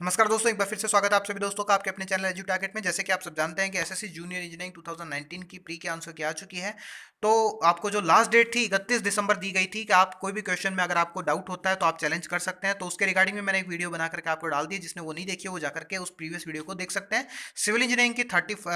नमस्कार दोस्तों, एक बार फिर से स्वागत है आप सभी दोस्तों का आपके अपने चैनल एजू टारगेट में। जैसे कि आप सब जानते हैं कि एसएससी जूनियर इंजीनियरिंग 2019 की प्री के आंसर की आ चुकी है। तो आपको जो लास्ट डेट थी 31 दिसंबर दी गई थी कि आप कोई भी क्वेश्चन में अगर आपको डाउट होता है तो आप चैलेंज कर सकते हैं। तो उसके रिगार्डिंग में मैंने एक वीडियो बना करके आपको डाल दी, जिसने वो नहीं देखी है वो जाकर के उस प्रीवियस वीडियो को देख सकते हैं। सिविल इंजीनियरिंग की 30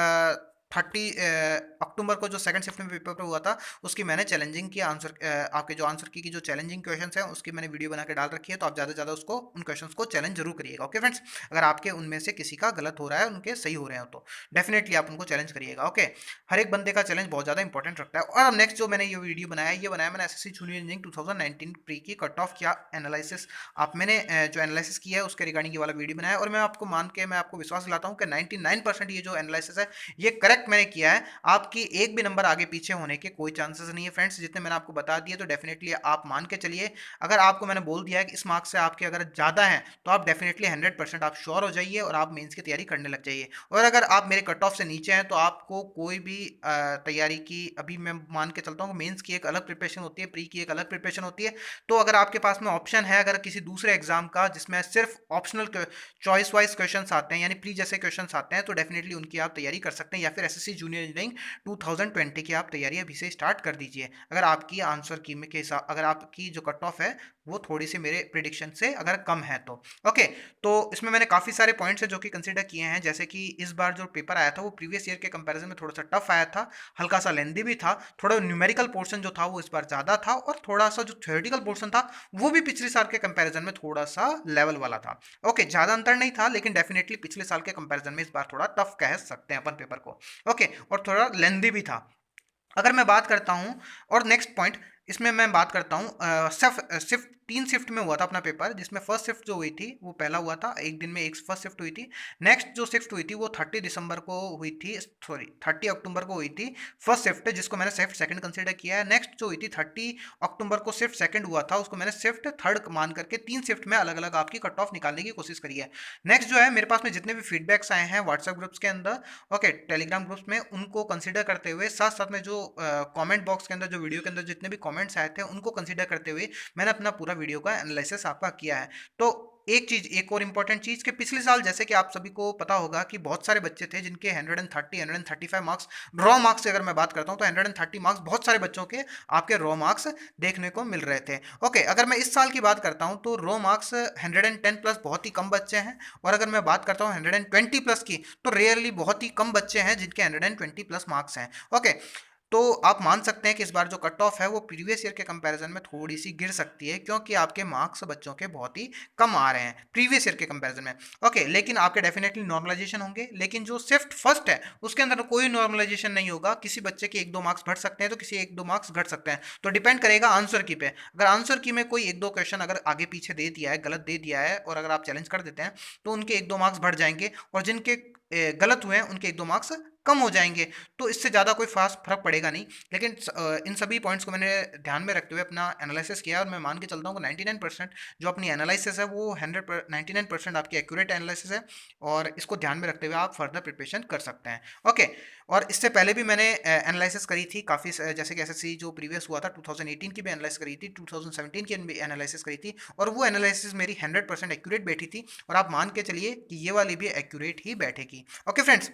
अक्टूबर को जो सेकंड शिफ्ट में पेपर हुआ था, उसकी मैंने चैलेंजिंग की आंसर आपके जो आंसर की जो चैलेंजिंग क्वेश्चंस हैं उसकी मैंने वीडियो बना के डाल रखी है। तो आप ज़्यादा से ज़्यादा उसको उन क्वेश्चंस को चैलेंज जरूर करिएगा। ओके फ्रेंड्स, अगर आपके उनमें से किसी का गलत हो रहा है, उनके सही हो रहे हो तो डेफिनेटली आप उनको चैलेंज करिएगा। ओके, हर एक बंदे का चैलेंज बहुत ज़्यादा इंपॉर्टेंट रखता है। और अब नेक्स्ट जो मैंने ये वीडियो बनाया, ये बनाया मैंने एसएससी जूनियर इंजीनियरिंग 2019 प्री की कट ऑफ क्या एनालिसिस आप मैंने जो एनालिसिस किया है उसके रिगार्डिंग ये वाला वीडियो बनाया। और मैं आपको मान के मैं आपको विश्वास दिलाता हूँ कि 99% ये जो एनालिसिस है ये करेक्ट मैंने किया है। आपकी एक भी नंबर आगे पीछे होने के कोई चांसेस नहीं है फ्रेंड्स, जितने मैंने आपको बता दिए। तो डेफिनेटली आप मान के चलिए, अगर आपको मैंने बोल दिया है कि इस मार्क्स से आपके अगर ज़्यादा है तो आप डेफिनेटली 100% आप श्योर हो जाइए और आप मेंस की तैयारी करने लग जाइए। और अगर आप मेरे कट ऑफ से नीचे हैं तो आपको कोई भी तैयारी की, अभी मैं मान के चलता हूँ मेंस की एक अलग प्रिपरेशन होती है, प्री की एक अलग प्रिपरेशन होती है। तो अगर आपके पास में ऑप्शन है, अगर किसी दूसरे एग्जाम का जिसमें सिर्फ ऑप्शनल चॉइस वाइज क्वेश्चन आते हैं यानी प्री जैसे क्वेश्चन आते हैं, तो डेफिनेटली उनकी आप तैयारी कर सकते हैं। या फिर एसएससी जूनियर इंजीनियरिंग 2020 की आप तैयारी अभी से स्टार्ट कर दीजिए, अगर आपकी आंसर की में के हिसाब, अगर आपकी जो कट ऑफ है वो थोड़ी सी मेरे प्रिडिक्शन से अगर कम है तो। ओके, तो इसमें मैंने काफ़ी सारे पॉइंट्स हैं जो कि कंसीडर किए हैं। जैसे कि इस बार जो पेपर आया था वो प्रीवियस ईयर के कंपैरिजन में थोड़ा सा टफ आया था, हल्का सा लेंदी भी था। थोड़ा न्यूमेरिकल पोर्शन जो था वो इस बार ज़्यादा था, और थोड़ा सा जो थ्योरेटिकल पोर्शन था वो भी पिछले साल के कंपैरिजन में थोड़ा सा लेवल वाला था। ओके, ज़्यादा अंतर नहीं था, लेकिन डेफिनेटली पिछले साल के कंपैरिजन में इस बार थोड़ा टफ कह सकते हैं अपन पेपर को। ओके, और थोड़ा लेंदी भी था। अगर मैं बात करता हूं, और नेक्स्ट पॉइंट इसमें मैं बात करता हूं, शिफ्ट 3 शिफ्ट में हुआ था अपना पेपर, जिसमें फर्स्ट शिफ्ट जो हुई थी वो पहला हुआ था, एक दिन में एक फर्स्ट शिफ्ट हुई थी। नेक्स्ट जो शिफ्ट हुई थी वो 30 दिसंबर को हुई थी, सॉरी 30 अक्टूबर को हुई थी फर्स्ट शिफ्ट, जिसको मैंने शिफ्ट सेकंड कंसीडर किया है। नेक्स्ट जो हुई थी 30 अक्टूबर को शिफ्ट सेकंड हुआ था, उसको मैंने शिफ्ट थर्ड मान करके 3 शिफ्ट में अलग अलग आपकी कट ऑफ निकालने की कोशिश करी है। नेक्स्ट जो है, मेरे पास में जितने भी फीडबैक्स आए हैं व्हाट्सएप ग्रुप्स के अंदर, ओके, टेलीग्राम ग्रुप्स में, उनको कंसीडर करते हुए, साथ साथ में जो कमेंट बॉक्स के अंदर जो वीडियो के अंदर जितने भी कमेंट्स आए थे उनको कंसीडर करते हुए मैंने अपना पूरा वीडियो का एनालिसिस आपका किया है। तो एक चीज, एक और इंपॉर्टेंट चीज, कि पिछले साल जैसे कि आप सभी को पता होगा कि बहुत सारे बच्चे थे जिनके 130 135 मार्क्स रॉ मार्क्स की अगर मैं बात करता हूं तो 130 मार्क्स बहुत सारे बच्चों के आपके रॉ मार्क्स देखने को मिल रहे थे। ओके, अगर मैं इस साल की बात करता हूं तो रॉ मार्क्स 110 प्लस बहुत ही कम बच्चे हैं। और अगर मैं बात करता हूं 120 प्लस की, तो रेयरली बहुत ही कम बच्चे हैं जिनके 120 प्लस मार्क्स हैं। ओके, तो आप मान सकते हैं कि इस बार जो कट ऑफ है वो प्रीवियस ईयर के कंपैरिजन में थोड़ी सी गिर सकती है, क्योंकि आपके मार्क्स बच्चों के बहुत ही कम आ रहे हैं प्रीवियस ईयर के कंपैरिजन में। ओके, लेकिन आपके डेफिनेटली नॉर्मलाइजेशन होंगे, लेकिन जो शिफ्ट फर्स्ट है उसके अंदर कोई नॉर्मलाइजेशन नहीं होगा। किसी बच्चे के 1-2 मार्क्स बढ़ सकते हैं तो किसी 1-2 मार्क्स घट सकते हैं, तो डिपेंड करेगा आंसर की पे। अगर आंसर की में कोई 1-2 क्वेश्चन अगर आगे पीछे दे दिया है, गलत दे दिया है, और अगर आप चैलेंज कर देते हैं तो उनके 1-2 मार्क्स बढ़ जाएंगे, और जिनके गलत हुए हैं उनके 1-2 मार्क्स कम हो जाएंगे। तो इससे ज़्यादा कोई खास फर्क पड़ेगा नहीं। लेकिन इन सभी पॉइंट्स को मैंने ध्यान में रखते हुए अपना एनालिसिस किया, और मैं मान के चलता हूँ कि 99% जो अपनी एनालिसिस है वो 99% आपकी एक्यूरेट एनालिसिस है, और इसको ध्यान में रखते हुए आप फर्दर प्रिपरेशन कर सकते हैं। ओके, और इससे पहले भी मैंने एनालिसिस करी थी काफ़ी, जैसे कि एसएससी जो प्रीवियस हुआ था 2018 की भी एनालिसिस करी थी, 2017 की भी एनालिसिस करी थी, और वो एनालिसिस मेरी 100% एक्यूरेट बैठी थी, और आप मान के चलिए कि ये वाली भी एक्यूरेट ही बैठेगी। ओके फ्रेंड्स,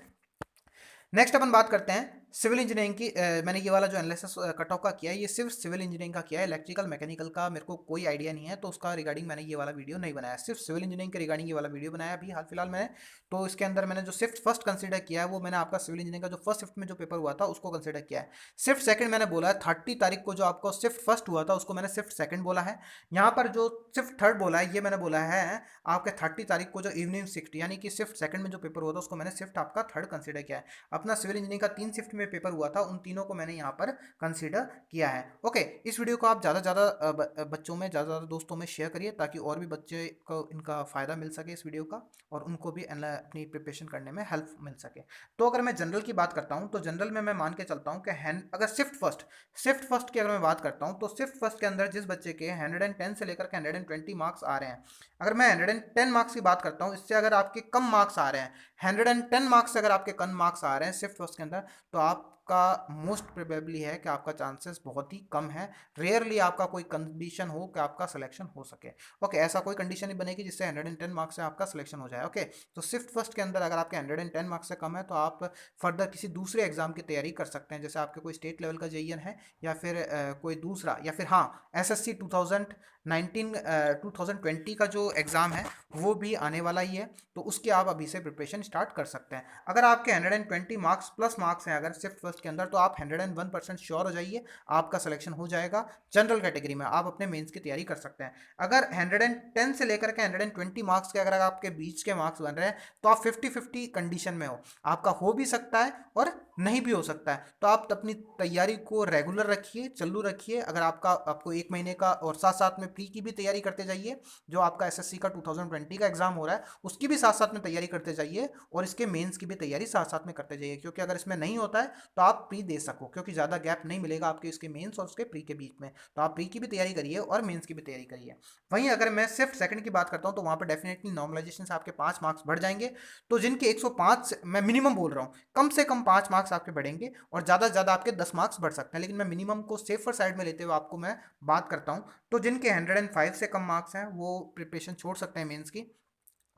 नेक्स्ट अपन बात करते हैं सिविल इंजीनियरिंग की। मैंने ये वाला जो एनालिसिस कट ऑफ का किया है ये सिर्फ सिविल इंजीनियरिंग का किया है, इलेक्ट्रिकल मैकेनिकल का मेरे को कोई आइडिया नहीं है, तो उसका रिगार्डिंग मैंने ये वाला वीडियो नहीं बनाया। सिर्फ सिविल इंजीनियरिंग के रिगार्डिंग ये वाला वीडियो बनाया अभी हाल फिलहाल मैंने। तो इसके अंदर मैंने जो शिफ्ट फर्स्ट कंसीडर किया है वो मैंने आपका सिविल इंजीनियरिंग का जो फर्स्ट शिफ्ट में जो पेपर हुआ था उसको कंसीडर किया है। शिफ्ट सेकंड मैंने बोला है 30 तारीख को, जो आपको शिफ्ट फर्स्ट हुआ था उसको मैंने शिफ्ट सेकंड बोला है। यहाँ पर जो शिफ्ट थर्ड बोला है ये मैंने बोला है आपके 30 तारीख को जो इवनिंग शिफ्ट, यानी कि शिफ्ट सेकंड में जो पेपर हुआ था उसको मैंने शिफ्ट आपका थर्ड कंसीडर किया है। अपना सिविल इंजीनियरिंग का 3 शिफ्ट में पेपर हुआ था, उन तीनों को मैंने यहाँ पर कंसीडर किया है। ओके, इस वीडियो को आप ज़्यादा से ज़्यादा बच्चों में, ज़्यादा से ज़्यादा दोस्तों में शेयर करिए, ताकि और भी बच्चे को इनका फ़ायदा मिल सके इस वीडियो का, और उनको भी अपनी प्रिपरेशन करने में हेल्प मिल सके। तो अगर मैं जनरल की बात करता हूँ तो जनरल में मैं मान के चलता हूँ कि अगर शिफ्ट फर्स्ट की अगर मैं बात करता हूँ तो शिफ्ट फर्स्ट के अंदर जिस बच्चे के 110 से लेकर के 120 मार्क्स आ रहे हैं, अगर मैं 110 मार्क्स की बात करता हूँ, इससे अगर आपके कम मार्क्स आ रहे हैं, 110 मार्क्स से अगर आपके कम मार्क्स आ रहे हैं शिफ्ट फर्स्ट के अंदर, तो आप आपका मोस्ट प्रोबेबली है कि आपका चांसेस बहुत ही कम है, रेयरली आपका कोई कंडीशन हो कि आपका सिलेक्शन हो सके। ओके, ऐसा कोई कंडीशन नहीं बनेगी जिससे 110 मार्क्स से आपका सिलेक्शन हो जाए। ओके, तो शिफ्ट फर्स्ट के अंदर अगर आपके 110 मार्क्स से कम है तो आप फर्दर किसी दूसरे एग्जाम की तैयारी कर सकते हैं, जैसे आपके कोई स्टेट लेवल का जेईएन है या फिर कोई दूसरा, या फिर हाँ एसएससी 2020 का जो एग्ज़ाम है वो भी आने वाला ही है, तो उसकी आप अभी से प्रिपरेशन स्टार्ट कर सकते हैं। अगर आपके 120 मार्क्स प्लस मार्क्स हैं अगर शिफ्ट फर्स्ट के अंदर, तो आप 101% श्योर हो जाइए आपका सिलेक्शन हो जाएगा जनरल कैटेगरी में, आप अपने मेंस की तैयारी कर सकते हैं। अगर 110 से लेकर के 120 मार्क्स के अगर आपके बीच के मार्क्स बन रहे हैं तो आप 50-50 कंडीशन में हो, आपका हो भी सकता है और नहीं भी हो सकता है। तो आप अपनी तैयारी को रेगुलर रखिए, चालू रखिए। अगर आपको 1 महीने का और साथ साथ में प्री की भी तैयारी करते जाइए, जो आपका एसएससी का 2020 का एग्जाम हो रहा है उसकी भी साथ साथ में तैयारी करते जाइए, और इसके मेंस की भी तैयारी साथ साथ में करते जाइए, क्योंकि अगर इसमें नहीं होता है तो आप प्री दे सको, क्योंकि ज़्यादा गैप नहीं मिलेगा आपके इसके मेंस और उसके प्री के बीच में। तो आप प्री की भी तैयारी करिए और मेंस की भी तैयारी करिए। वहीं अगर मैं सिर्फ सेकंड की बात करता हूँ तो वहाँ पर डेफिनेटली नॉर्मलाइजेशन से आपके 5 मार्क्स बढ़ जाएंगे। तो जिनके 105, मैं मिनिमम बोल रहा हूँ, कम से कम 5 मार्क्स आपके बढ़ेंगे और ज़्यादा से ज़्यादा आपके 10 मार्क्स बढ़ सकते हैं, लेकिन मैं मिनिमम को सेफर साइड में लेते हुए आपको मैं बात करता हूँ। तो जिनके 105 से कम मार्क्स हैं वो प्रिपरेशन छोड़ सकते हैं मेंस की।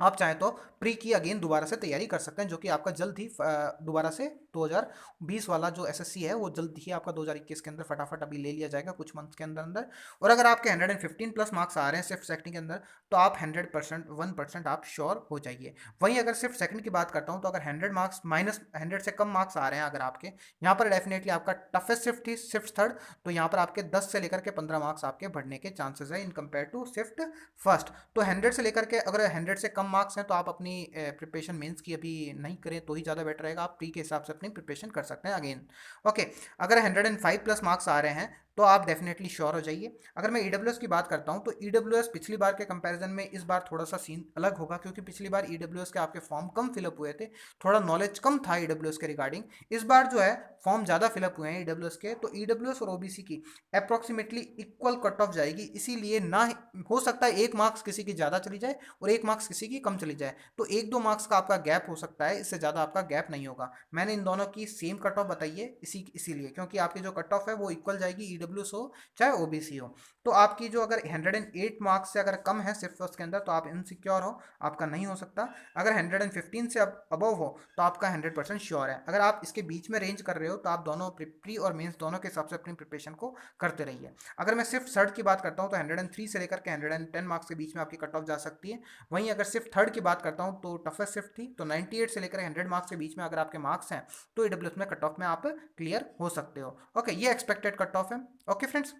आप चाहें तो प्री की अगेन दोबारा से तैयारी कर सकते हैं, जो कि आपका जल्द ही दोबारा से 2020 वाला जो एसएससी है वो जल्द ही आपका 2021 के अंदर फटाफट अभी ले लिया जाएगा कुछ मंथ्स के अंदर अंदर। और अगर आपके 115 प्लस मार्क्स आ रहे हैं सिर्फ सेकंड के अंदर, तो आप 100% 1% आप श्योर हो जाइए। वहीं अगर सिर्फ सेकंड की बात करता हूँ तो अगर 100 मार्क्स माइनस 100 से कम मार्क्स आ रहे हैं अगर आपके, यहाँ पर डेफिनेटली आपका टफेस्ट शिफ्ट थी शिफ्ट थर्ड, तो यहाँ पर आपके 10 से लेकर के 15 मार्क्स आपके बढ़ने के चांसेस है in compare to shift first. तो 100 से लेकर के अगर 100 से कम मार्क्स हैं तो आप अपनी प्रिपरेशन मेंस की अभी नहीं करें तो ही ज़्यादा बेटर रहेगा, आप प्री के हिसाब से अपनी प्रिपरेशन कर सकते हैं अगेन। ओके, अगर 105 प्लस मार्क्स आ रहे हैं तो आप डेफिनेटली श्योर हो जाइए। अगर मैं ईडब्ल्यूएस की बात करता हूं तो ईडब्ल्यूएस पिछली बार के कंपैरिजन में इस बार थोड़ा सा सीन अलग होगा, क्योंकि पिछली बार ईडब्ल्यूएस के आपके फॉर्म कम फिलअप हुए थे, थोड़ा नॉलेज कम था ईडब्ल्यूएस के रिगार्डिंग। इस बार जो है फॉर्म ज़्यादा फिलअप हुए हैं ईडब्ल्यूएस के, तो ईडब्ल्यूएस और ओबीसी की अप्रॉक्सीमेटली इक्वल कट ऑफ जाएगी, इसीलिए ना हो सकता है 1 मार्क्स किसी की ज़्यादा चली जाए और 1 मार्क्स किसी की कम चली जाए, तो 1-2 मार्क्स का आपका गैप हो सकता है, इससे ज़्यादा आपका गैप नहीं होगा। मैंने इन दोनों की सेम कट ऑफ बताई है इसीलिए, क्योंकि आपकी जो कट ऑफ है वो इक्वल जाएगी ईडब्ल्यूएस हो चाहे ओबीसी हो। तो आपकी जो अगर 108 मार्क्स से अगर कम है सिर्फ फर्स्ट के अंदर तो आप इनसिक्योर हो, आपका नहीं हो सकता। अगर 115 से अबव हो तो आपका 100% श्योर है। अगर आप इसके बीच में रेंज कर रहे हो तो आप दोनों प्री और मेंस दोनों के हिसाब से अपनी प्रिपरेशन को करते रहिए। अगर मैं सिर्फ थर्ड की बात करता हूँ तो 103 से लेकर के 110 मार्क्स के बीच में आपकी कट ऑफ जा सकती है। वहीं अगर सिर्फ थर्ड की बात करता हूँ तो टफेस्ट शिफ्ट थी, तो 98 से लेकर 100 मार्क्स के बीच में अगर आपके मार्क्स हैं तो ईडब्ल्यूएस में कट ऑफ में आप क्लियर हो सकते हो। ओके, ये एक्सपेक्टेड कट ऑफ है। ओके फ्रेंड्स,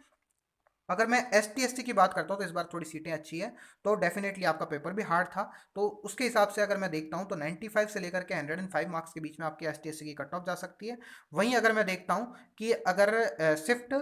अगर मैं एस टी एस टी की बात करता हूँ तो इस बार थोड़ी सीटें अच्छी है, तो डेफिनेटली आपका पेपर भी हार्ड था, तो उसके हिसाब से अगर मैं देखता हूँ तो 95 से लेकर के 105 मार्क्स के बीच में आपकी एस टी एस टी की कट ऑफ जा सकती है। वहीं अगर मैं देखता हूँ कि अगर शिफ्ट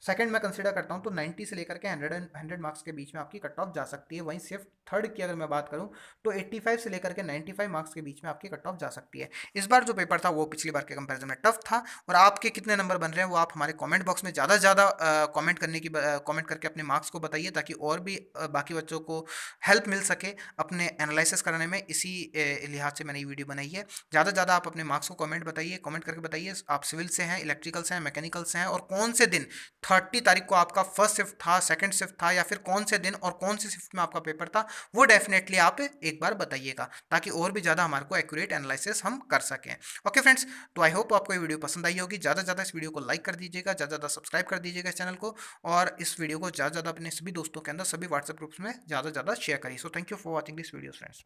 सेकंड में कंसीडर करता हूं तो 90 से लेकर के 100 मार्क्स के बीच में आपकी कट ऑफ जा सकती है। वहीं सिर्फ थर्ड की अगर मैं बात करूं तो 85 से लेकर के 95 मार्क्स के बीच में आपकी कट ऑफ जा सकती है। इस बार जो पेपर था वो पिछली बार के कंपैरिजन में टफ था। और आपके कितने नंबर बन रहे हैं वो आप हमारे कमेंट बॉक्स में ज़्यादा से ज़्यादा कमेंट करके अपने मार्क्स को बताइए, ताकि और भी बाकी बच्चों को हेल्प मिल सके अपने एनालिसिस करने में। इसी लिहाज से मैंने ये वीडियो बनाई है। ज़्यादा से ज़्यादा आप अपने मार्क्स को कमेंट करके बताइए आप सिविल से हैं, इलेक्ट्रिकल से हैं, मैकेनिकल से हैं, और कौन से दिन 30 तारीख को आपका फर्स्ट शिफ्ट था, सेकंड शिफ्ट था, या फिर कौन से दिन और कौन सी शिफ्ट में आपका पेपर था, वो डेफिनेटली आप एक बार बताइएगा, ताकि और भी ज़्यादा हमारे को एक्यूरेट एनालिसिस हम कर सकें। ओके फ्रेंड्स, तो आई होप आपको ये वीडियो पसंद आई होगी। ज़्यादा से ज़्यादा इस वीडियो को लाइक कर दीजिएगा, ज़्यादा से ज़्यादा सब्सक्राइब कर दीजिएगा इस चैनल को, और इस वीडियो को ज़्यादा से ज़्यादा अपने सभी दोस्तों के अंदर, सभी व्हाट्सएप ग्रुप्स में ज़्यादा से ज़्यादा शेयर करिए। So thank you for watching this video friends.